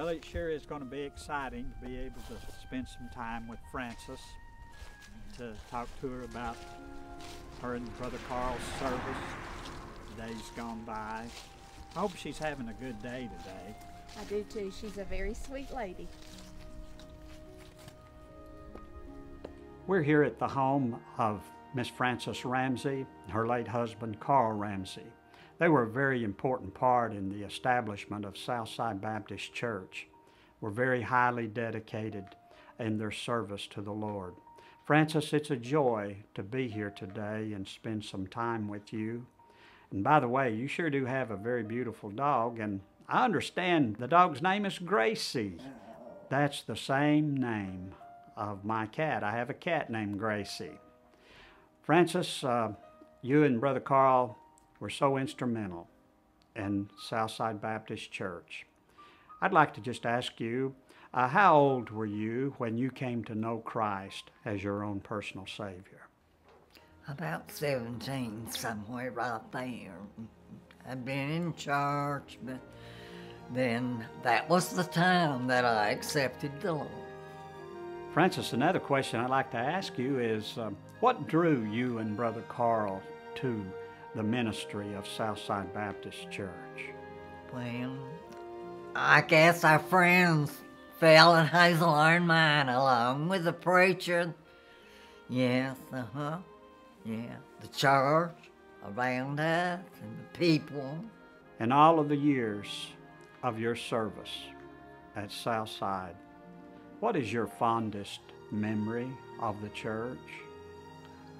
Well, it sure is going to be exciting to be able to spend some time with Frances, to talk to her about her and Brother Carl's service, days gone by. I hope she's having a good day today. I do too. She's a very sweet lady. We're here at the home of Miss Frances Ramsey and her late husband Carl Ramsey. They were a very important part in the establishment of Southside Baptist Church. Were very highly dedicated in their service to the Lord. Frances, it's a joy to be here today and spend some time with you. And by the way, you sure do have a very beautiful dog, and I understand the dog's name is Gracie. That's the same name of my cat. I have a cat named Gracie. Frances, you and Brother Carl were so instrumental in Southside Baptist Church. I'd like to just ask you, how old were you when you came to know Christ as your own personal Savior? About 17, somewhere right there. I'd been in church, but then that was the time that I accepted the Lord. Frances, another question I'd like to ask you is, what drew you and Brother Carl to the ministry of Southside Baptist Church? Well, I guess our friends fell in Hazel Iron Mine along with the preacher. Yes, yeah, the church around us and the people. In all of the years of your service at Southside, what is your fondest memory of the church?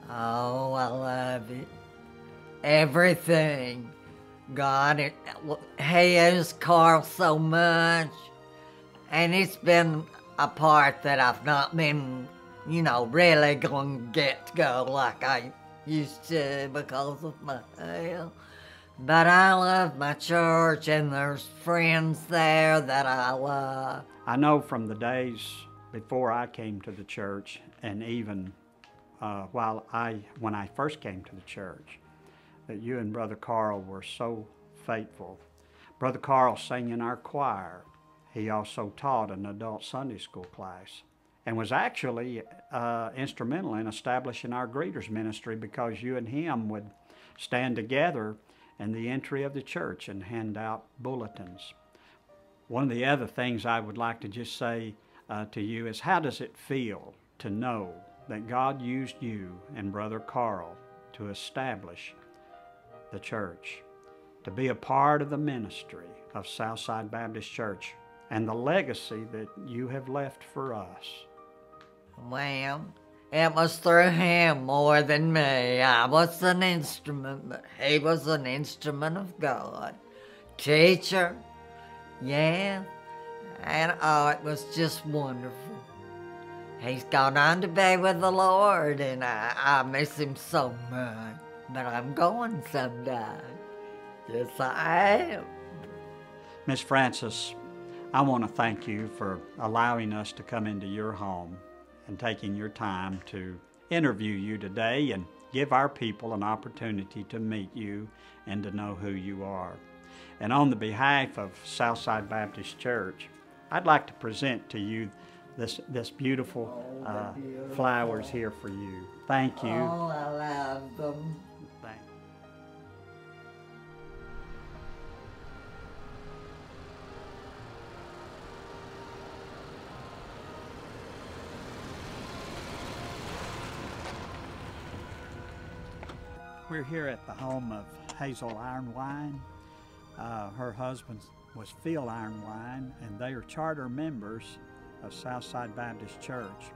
Oh, I love it. Everything. God has Carl so much. And it's been a part that I've not been, really going to get to go like I used to because of my health. But I love my church, and there's friends there that I love. I know from the days before I came to the church, and even when I first came to the church, that you and Brother Carl were so faithful. Brother Carl sang in our choir. He also taught an adult Sunday school class and was actually instrumental in establishing our greeters ministry, because you and him would stand together in the entry of the church and hand out bulletins. One of the other things I would like to just say to you is, how does it feel to know that God used you and Brother Carl to establish the church, to be a part of the ministry of Southside Baptist Church and the legacy that you have left for us? Well, it was through him more than me. I was an instrument, but he was an instrument of God. Teacher, yeah, and it was just wonderful. He's gone on to be with the Lord, and I miss him so much. But I'm going someday. Yes, I am. Miss Frances, I want to thank you for allowing us to come into your home and taking your time to interview you today and give our people an opportunity to meet you and to know who you are. And on the behalf of Southside Baptist Church, I'd like to present to you this beautiful flowers here for you. Thank you. Oh, I love them. Thank you. We're here at the home of Hazel Ironwine. Her husband was Phil Ironwine, and they are charter members of Southside Baptist Church.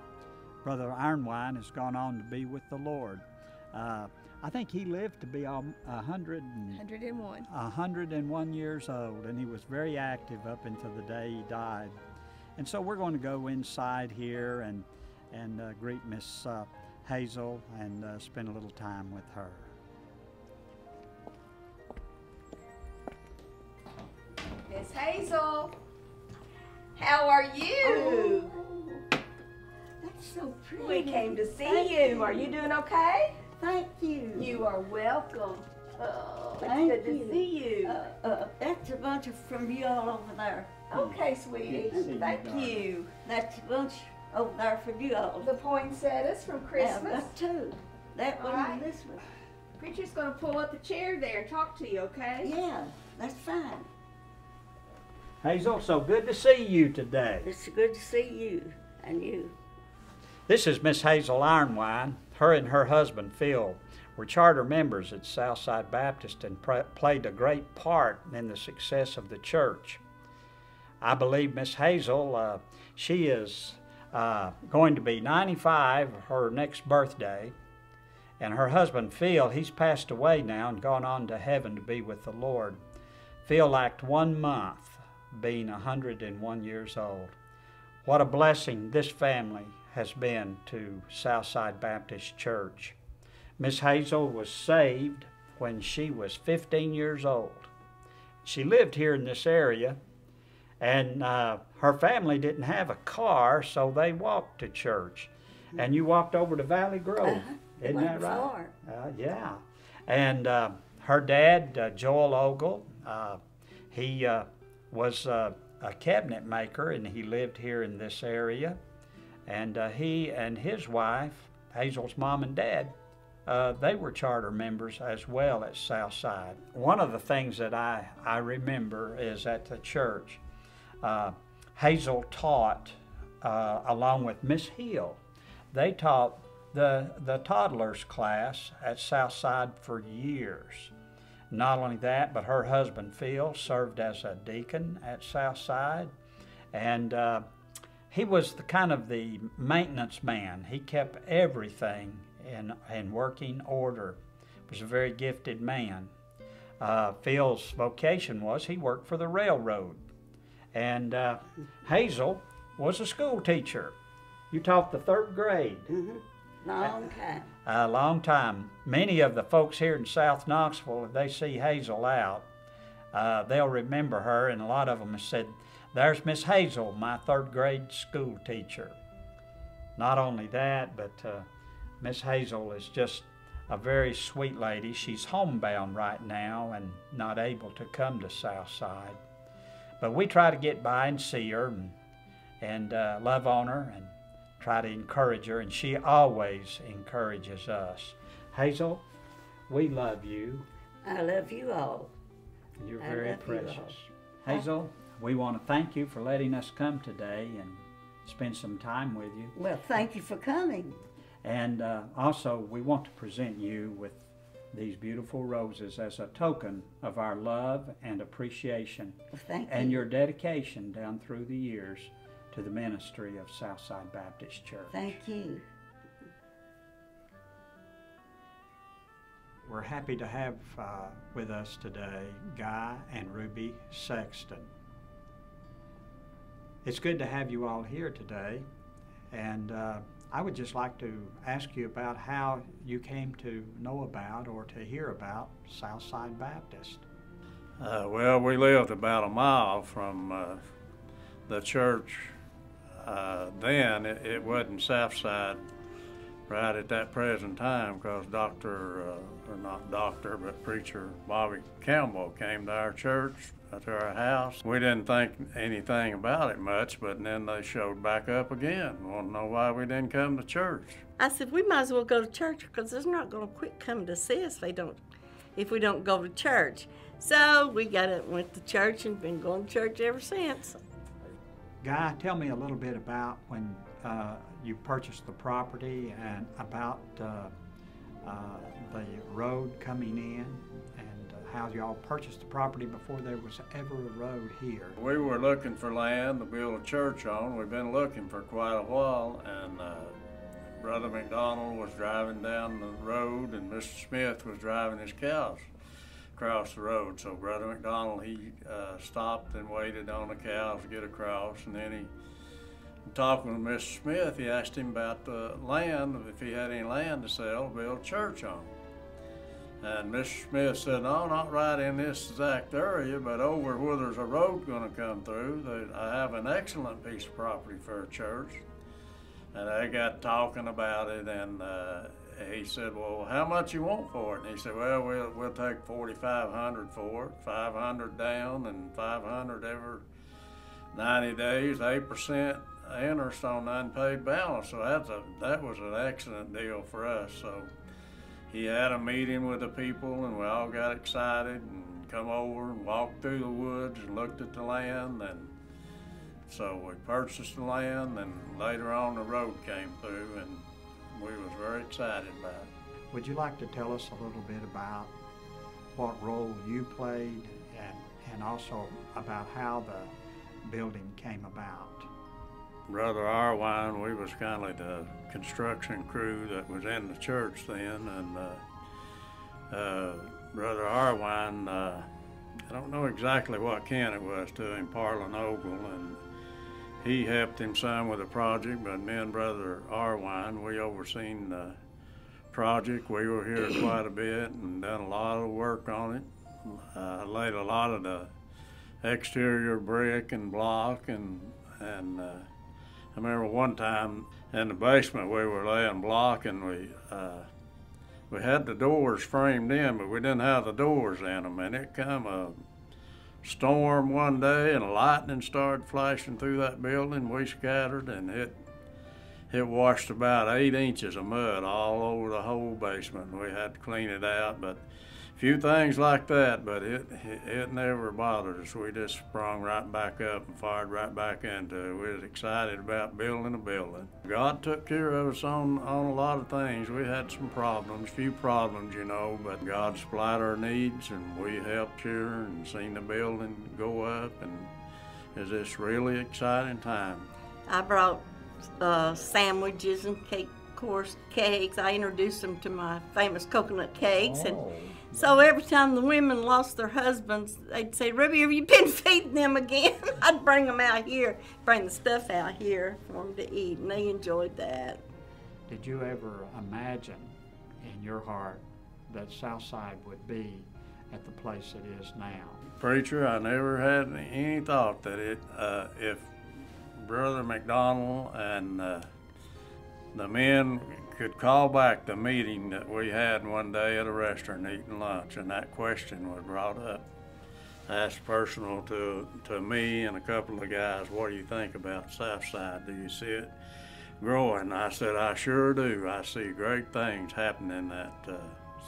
Brother Ironwine has gone on to be with the Lord. I think he lived to be 101 years old, and he was very active up until the day he died. And so we're going to go inside here and greet Miss Hazel and spend a little time with her. Miss Hazel, how are you? Oh, that's so pretty. We came to see you. Are you doing okay? Thank you. You are welcome. Oh, it's Thank good you. to see you. That's a bunch of from you all over there. Okay, sweetie. you, Thank darling. you. That's a bunch over there for you all. The poinsettias from Yeah, Christmas. got two. That one Alright. and this one. Preacher's gonna pull up a chair there and talk to you, okay? Yeah, that's fine. Hazel, so good to see you today. It's good to see you and you. This is Miss Hazel Ironwine. Her and her husband Phil were charter members at Southside Baptist and played a great part in the success of the church. I believe Miss Hazel, she is going to be 95 her next birthday, and her husband Phil, he's passed away now and gone on to heaven to be with the Lord. Phil lacked 1 month, being 101 years old. What a blessing this family has been to Southside Baptist Church. Miss Hazel was saved when she was 15 years old. She lived here in this area, and her family didn't have a car, so they walked to church. And you walked over to Valley Grove, It isn't that wasn't right? far. Yeah. And her dad, Joel Ogle, he was a cabinet maker, and he lived here in this area. And he and his wife, Hazel's mom and dad, they were charter members as well at Southside. One of the things that I remember is at the church, Hazel taught, along with Miss Hill, they taught the toddlers class at Southside for years. Not only that, but her husband Phil served as a deacon at Southside, and he was the kind of the maintenance man. He kept everything in working order. He was a very gifted man. Phil's vocation was he worked for the railroad, and Hazel was a school teacher. You taught the 3rd grade. Long time. A long time. Many of the folks here in South Knoxville, if they see Hazel out, they'll remember her, and a lot of them have said, "There's Miss Hazel, my 3rd grade school teacher." Not only that, but Miss Hazel is just a very sweet lady. She's homebound right now and not able to come to Southside. But we try to get by and see her and love on her and try to encourage her, and she always encourages us. Hazel, we love you. I love you all. You're I very love you all. precious. Hazel, we want to thank you for letting us come today and spend some time with you. Well, thank you for coming. And also, we want to present you with these beautiful roses as a token of our love and appreciation Well, thank and you. your dedication down through the years to the ministry of Southside Baptist Church. Thank you. We're happy to have with us today Guy and Ruby Sexton. It's good to have you all here today, and I would just like to ask you about how you came to know about or to hear about Southside Baptist. Well, we lived about a mile from the church. Then it wasn't Southside right at that present time, because preacher Bobby Campbell came to our church, to our house. We didn't think anything about it much, but then they showed back up again. Want to know why we didn't come to church? I said, we might as well go to church, because they're not going to quit coming to see us if we don't go to church. So we went to church and been going to church ever since. Guy, tell me a little bit about when you purchased the property and about the road coming in, and how y'all purchased the property before there was ever a road here. We were looking for land to build a church on. We've been looking for quite a while, and Brother McDonald was driving down the road, and Mr. Smith was driving his cows across the road. So Brother McDonald, he stopped and waited on the cows to get across, and then he, talking with Mr. Smith, he asked him about the land, if he had any land to sell to build a church on. And Mr. Smith said, no, not right in this exact area, but over where there's a road going to come through, I have an excellent piece of property for a church. And they got talking about it, and he said, well, how much you want for it? And he said, well, we'll take $4,500 for it, 500 down and 500 90 days, 8% interest on the unpaid balance. So that was an excellent deal for us. So he had a meeting with the people, and we all got excited and come over and walked through the woods and looked at the land. And so we purchased the land, and later on the road came through, and we was very excited about it. Would you like to tell us a little bit about what role you played and also about how the building came about? Brother Arwine, we was kind of the construction crew that was in the church then, and Brother Arwine, I don't know exactly what kin it was to him, Parlin Ogle, and he helped him some with the project, but me and Brother Arwine, we overseen the project. We were here quite a bit and done a lot of work on it. Laid a lot of the exterior brick and block, and I remember one time in the basement we were laying block, and we had the doors framed in, but we didn't have the doors in them, and it come a storm one day and lightning started flashing through that building. We scattered, and it washed about 8 inches of mud all over the whole basement. We had to clean it out, but a few things like that, but it never bothered us. We just sprung right back up and fired right back into it. We was excited about building a building. God took care of us on a lot of things. We had some problems, few problems, you know, but God supplied our needs, and we helped here and seen the building go up, and it's just really exciting time. I brought sandwiches and cake, of course, cakes. I introduced them to my famous coconut cakes. And so every time the women lost their husbands, they'd say, "Ruby, have you been feeding them again?" I'd bring them out here, bring the stuff out here for them to eat, and they enjoyed that. Did you ever imagine in your heart that Southside would be at the place it is now? Preacher, I never had any thought that if Brother McDonald and the men could call back the meeting that we had one day at a restaurant eating lunch, and that question was brought up, asked personal to me and a couple of guys, "What do you think about Southside? Do you see it growing?" I said, "I sure do. I see great things happening at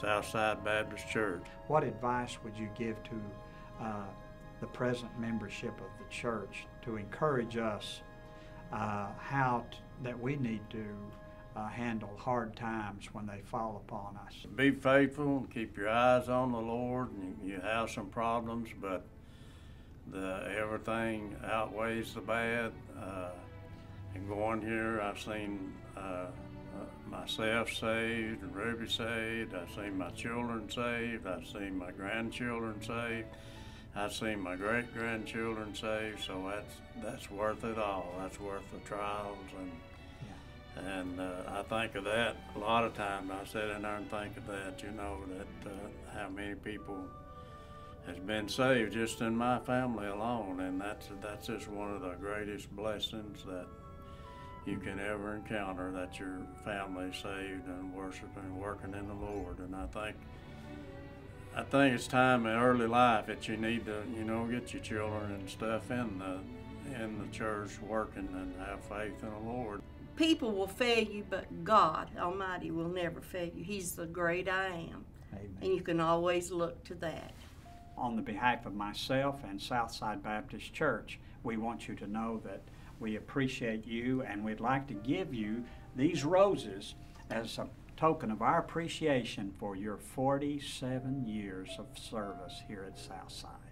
Southside Baptist Church." What advice would you give to the present membership of the church to encourage us that we need to handle hard times when they fall upon us? Be faithful, keep your eyes on the Lord, and you have some problems, but everything outweighs the bad. And going here, I've seen myself saved, and Ruby saved. I've seen my children saved. I've seen my grandchildren saved. I've seen my great-grandchildren saved, so that's worth it all. That's worth the trials, and I think of that a lot of times. I sit in there and think of that, you know, that how many people has been saved just in my family alone, and that's just one of the greatest blessings that you can ever encounter, that your family's saved and worshiping and working in the Lord. And I think it's time in early life that you need to, you know, get your children and stuff in the church working and have faith in the Lord. People will fail you, but God Almighty will never fail you. He's the great I am. Amen. And you can always look to that. On the behalf of myself and Southside Baptist Church, we want you to know that we appreciate you, and we'd like to give you these roses as a token of our appreciation for your 47 years of service here at Southside.